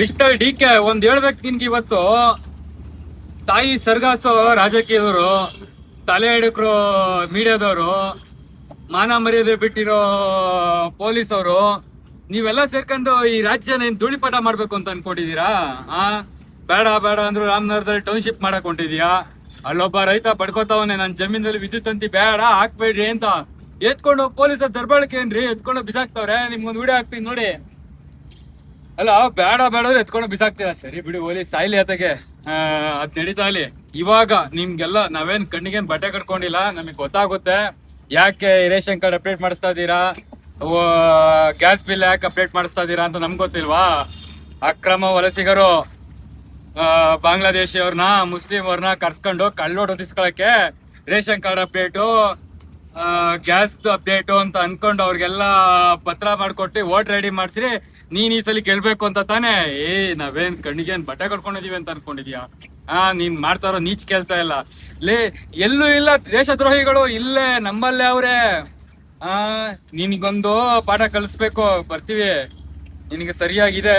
Mister D K ಒಂದ್ ಹೇಳ್ಬೇಕು ನಿನ್ಗೆ ಇವತ್ತು. ತಾಯಿ ಸರ್ಗಾಸೋ ರಾಜಕೀಯದವರು, ತಲೆ ಹಿಡಕ್ರು ಮೀಡಿಯಾದವರು, ಮಾನ ಮರ್ಯಾದೆ ಬಿಟ್ಟಿರೋ ಪೊಲೀಸ್ ಅವರು, ನೀವೆಲ್ಲ ಸೇರ್ಕೊಂಡು ಈ ರಾಜ್ಯನ ಏನ್ ಧೂಳಿಪಟ ಮಾಡ್ಬೇಕು ಅಂತ ಅನ್ಕೊಂಡಿದೀರಾ? ಬೇಡ ಬೇಡ ಅಂದ್ರು ರಾಮನಗರದಲ್ಲಿ ಟೌನ್ಶಿಪ್ ಮಾಡಕ್ ಹೊಂಟಿದ್ಯಾ? ಅಲ್ಲೊಬ್ಬ ರೈತ ಬಡ್ಕೋತಾವನೆ, ನನ್ ಜಮೀನಲ್ಲಿ ವಿದ್ಯುತ್ ತಂತಿ ಬೇಡ ಹಾಕ್ಬೇಡ್ರಿ ಅಂತ. ಎತ್ಕೊಂಡು ಪೊಲೀಸರ ದರ್ಬಾಳಕೆ ಏನ್ರಿ, ಎತ್ಕೊಂಡು ಬಿಸಾಕ್ತವ್ರೆ. ನಿಮ್ಗೊಂದು ವಿಡಿಯೋ ಹಾಕ್ತೀನಿ ನೋಡಿ. ಅಲ್ಲ, ಬೇಡ ಬೇಡ ಎತ್ಕೊಂಡು ಬಿಸಾಕ್ತೀರಾ, ಸರಿ ಬಿಡಿ, ಹೋಲಿ ಸಾಯ್ಲಿ ಅತಗೆ, ಅದ್ ನಡೀತಾ ಇಲ್ಲಿ. ಇವಾಗ ನಿಮ್ಗೆಲ್ಲ ನಾವೇನ್ ಕಣ್ಣಿಗೇನ್ ಬಟ್ಟೆ ಕಟ್ಕೊಂಡಿಲ್ಲ, ನಮಗ್ ಗೊತ್ತಾಗುತ್ತೆ ಯಾಕೆ ರೇಷನ್ ಕಾರ್ಡ್ ಅಪ್ಡೇಟ್ ಮಾಡಿಸ್ತಾ ಇದ್ದೀರಾ, ಗ್ಯಾಸ್ ಬಿಲ್ ಯಾಕೆ ಅಪ್ಡೇಟ್ ಮಾಡಿಸ್ತಾ ಇದ್ದೀರಾ ಅಂತ ನಮ್ಗೆ ಗೊತ್ತಿಲ್ವಾ? ಅಕ್ರಮ ವಲಸಿಗರು ಬಾಂಗ್ಲಾದೇಶಿಯವ್ರನ್ನ, ಮುಸ್ಲಿಂ ಅವ್ರನ್ನ ಕರ್ಸ್ಕೊಂಡು ಕಳ್ಳೋಟ್ ಹೊದಿಸ್ಕೊಳಕ್ಕೆ ration card update, gas update ಅಂತ ಅನ್ಕೊಂಡು ಅವ್ರಿಗೆಲ್ಲ ಪತ್ರ ಮಾಡ್ಕೊಟ್ಟು ವೋಟ್ ರೆಡಿ ಮಾಡ್ಸಿ ನೀನ್ ಈ ಸಲ ಗೆಲ್ಬೇಕು ಅಂತ ತಾನೇ. ನಾವೇನ್ ಕಣ್ಣಿಗೇನ್ ಬಟ್ಟೆ ಕಟ್ಕೊಂಡಿದೀವಿ ಅಂತ ಅನ್ಕೊಂಡಿದ್ಯಾ? ನೀನ್ ಮಾಡ್ತಾ ಇರೋ ನೀಚ್ ಕೆಲ್ಸ ಇಲ್ಲ. ಎಲ್ಲೂ ಇಲ್ಲ ದೇಶದ್ರೋಹಿಗಳು, ಇಲ್ಲೇ ನಮ್ಮಲ್ಲೇ ಅವ್ರೆ. ನಿನಗೊಂದು ಪಾಠ ಕಲಿಸ್ಬೇಕು, ಬರ್ತೀವಿ, ನಿನಗೆ ಸರಿಯಾಗಿದೆ.